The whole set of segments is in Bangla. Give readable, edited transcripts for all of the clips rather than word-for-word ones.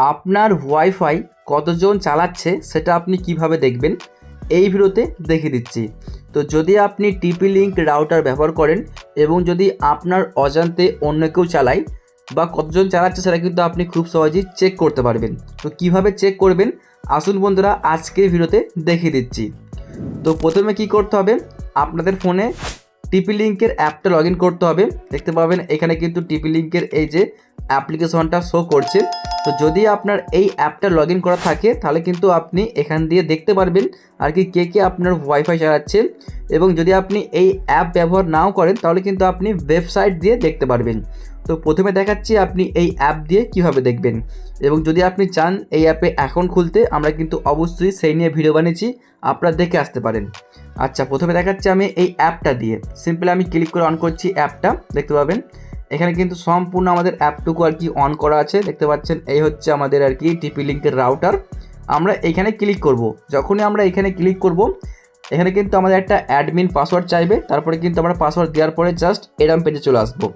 আপনার ওয়াইফাই কতজন চালাচ্ছে সেটা আপনি কিভাবে দেখবেন এই ভিডিওতে দেখিয়ে দিচ্ছি। তো যদি আপনি টিপি লিঙ্ক রাউটার ব্যবহার করেন এবং যদি আপনার অজান্তে অন্য কেউ চালায় বা কতজন চালাচ্ছে সেটা কিন্তু আপনি খুব সহজেই চেক করতে পারবেন। তো কিভাবে চেক করবেন আসুন বন্ধুরা আজকের ভিডিওতে দেখিয়ে দিচ্ছি। তো প্রথমে কি করতে হবে, আপনাদের ফোনে টিপি লিঙ্কের অ্যাপটা লগ ইন করতে হবে। দেখতে পাবেন এখানে কিন্তু টিপি লিঙ্কের এই যে অ্যাপ্লিকেশনটা শো করছে। তো যদি আপনার এই অ্যাপটা লগ ইন করা থাকে তাহলে কিন্তু আপনি এখান দিয়ে দেখতে পারবেন আর কি কে আপনার ওয়াইফাই চালাচ্ছে। এবং যদি আপনি এই অ্যাপ ব্যবহার নাও করেন তাহলে কিন্তু আপনি ওয়েবসাইট দিয়ে দেখতে পারবেন। তো প্রথমে দেখাচ্ছি আপনি এই অ্যাপ দিয়ে কিভাবে দেখবেন, এবং যদি আপনি চান এই অ্যাপে অ্যাকাউন্ট খুলতে আমরা কিন্তু অবশ্যই সেই নিয়ে ভিডিও বানিয়েছি, আপনারা দেখে আসতে পারেন। আচ্ছা, প্রথমে দেখাচ্ছি আমি এই অ্যাপটা দিয়ে। সিম্পলি আমি ক্লিক করে অন করছি অ্যাপটা। দেখতে পাবেন এখানে কিন্তু সম্পূর্ণ আমাদের অ্যাপটুকু আর কি অন করা আছে। দেখতে পাচ্ছেন এই হচ্ছে আমাদের আর কি টিপি লিঙ্কের রাউটার। আমরা এখানে ক্লিক করব। যখনই আমরা এখানে ক্লিক করব এখানে কিন্তু আমাদের একটা অ্যাডমিন পাসওয়ার্ড চাইবে। তারপরে কিন্তু আমরা পাসওয়ার্ড দেওয়ার পরে জাস্ট এরম পেজে চলে আসবো।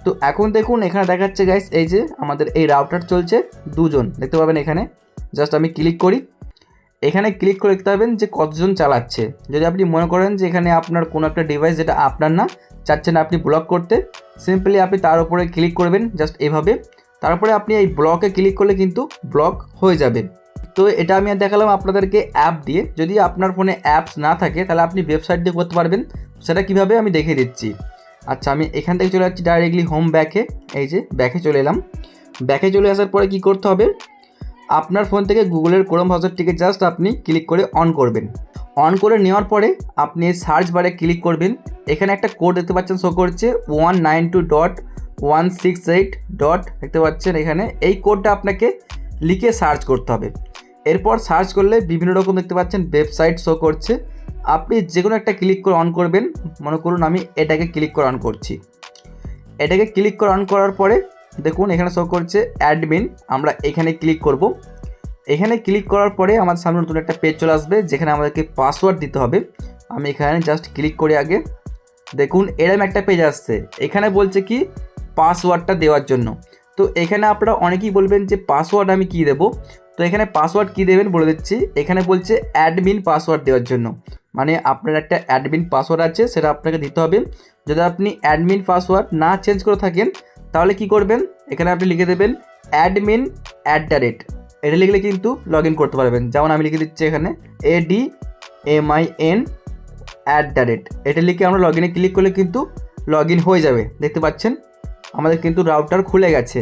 তো এখন দেখুন এখানে দেখাচ্ছে গাইস এই যে আমাদের এই রাউটার চলছে দুজন। দেখতে পাবেন এখানে জাস্ট আমি ক্লিক করি। এখানে ক্লিক করে দেখতে পাবেন যে কতজন চালাচ্ছে। যদি আপনি মনে করেন যে এখানে আপনার কোনো একটা ডিভাইস যেটা আপনার না, চাচ্ছেন আপনি ব্লক করতে, সিম্পলি আপনি তার উপরে ক্লিক করবেন জাস্ট এভাবে। তারপরে আপনি এই ব্লকে ক্লিক করলে কিন্তু ব্লক হয়ে যাবে। তো এটা আমি দেখালাম আপনাদেরকে অ্যাপ দিয়ে। যদি আপনার ফোনে অ্যাপস না থাকে তাহলে আপনি ওয়েবসাইট দিয়ে করতে পারবেন। সেটা কিভাবে আমি দেখিয়ে দিচ্ছি। আচ্ছা, আমি এখান থেকে চলে যাচ্ছি ডাইরেক্টলি হোম ব্যাকে। এই যে ব্যাকে চলে এলাম। ব্যাকে চলে আসার পরে কি করতে হবে, আপনার ফোন থেকে গুগলের ক্রোম ব্রাউজারটিকে জাস্ট আপনি ক্লিক করে অন করবেন। অন করে নেওয়ার পরে আপনি সার্চ বারে ক্লিক করবেন। এখানে একটা কোড দেখতে পাচ্ছেন শো করছে 192.168. দেখতে পাচ্ছেন এখানে এই কোডটা আপনাকে লিখে সার্চ করতে হবে। এরপর সার্চ করলে বিভিন্ন রকম দেখতে পাচ্ছেন ওয়েবসাইট শো করছে। আপনি যে কোনো একটা ক্লিক করে অন করবেন। মনে করুন আমি এটাকে ক্লিক করে অন করছি। এটাকে ক্লিক করে অন করার পরে দেখুন এখানে শো করছে অ্যাডমিন। আমরা এখানে ক্লিক করব। এখানে ক্লিক করার পরে আমার সামনে নতুন একটা পেজ চলে আসবে যেখানে আমাদেরকে পাসওয়ার্ড দিতে হবে। আমি এখানে জাস্ট ক্লিক করি আগে। দেখুন এরকম একটা পেজ আসছে। এখানে বলছে কি পাসওয়ার্ডটা দেওয়ার জন্য। তো এখানে আপনারা অনেকেই বলবেন যে পাসওয়ার্ড আমি কী দেবো। তো এখানে পাসওয়ার্ড কী দেবেন বলে দিচ্ছি। এখানে বলছে অ্যাডমিন পাসওয়ার্ড দেওয়ার জন্য, মানে আপনার একটা অ্যাডমিন পাসওয়ার্ড আছে সেটা আপনাকে দিতে হবে। যদি আপনি অ্যাডমিন পাসওয়ার্ড না চেঞ্জ করে থাকেন তাহলে কি করবেন, এখানে আপনি লিখে দেবেন অ্যাডমিন @ এটা লিখলে কিন্তু লগ ইন করতে পারবেন। যেমন আমি লিখে দিচ্ছি এখানে ADMIN @ এটা লিখে আমরা লগ ইনে ক্লিক করলে কিন্তু লগ ইন হয়ে যাবে। দেখতে পাচ্ছেন আমাদের কিন্তু রাউটার খুলে গেছে।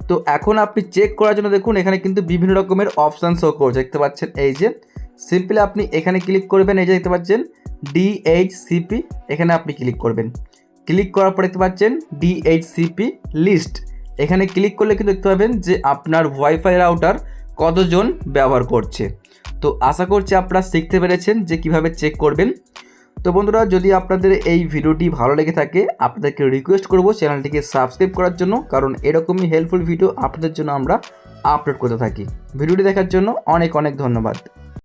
তো এখন আপনি চেক করার জন্য দেখুন এখানে কিন্তু বিভিন্ন রকমের অপশান শো করছে। দেখতে পাচ্ছেন এই যে সিম্পলি আপনি এখানে ক্লিক করবেন। এই যে দেখতে পাচ্ছেন DHCP, এখানে আপনি ক্লিক করবেন। ক্লিক করার পর দেখতে পাচ্ছেন DHCP লিস্ট। এখানে ক্লিক করলে কিন্তু দেখতে পাবেন যে আপনার ওয়াইফাই রাউটার কতজন ব্যবহার করছে। তো আশা করছি আপনারা শিখতে পেরেছেন যে কিভাবে চেক করবেন। তো বন্ধুরা, যদি আপনাদের এই ভিডিওটি ভালো লেগে থাকে আপনাদেরকে রিকোয়েস্ট করব চ্যানেলটিকে সাবস্ক্রাইব করার জন্য, কারণ এরকমই হেল্পফুল ভিডিও আপনাদের জন্য আমরা আপলোড করতে থাকি। ভিডিওটি দেখার জন্য অনেক অনেক ধন্যবাদ।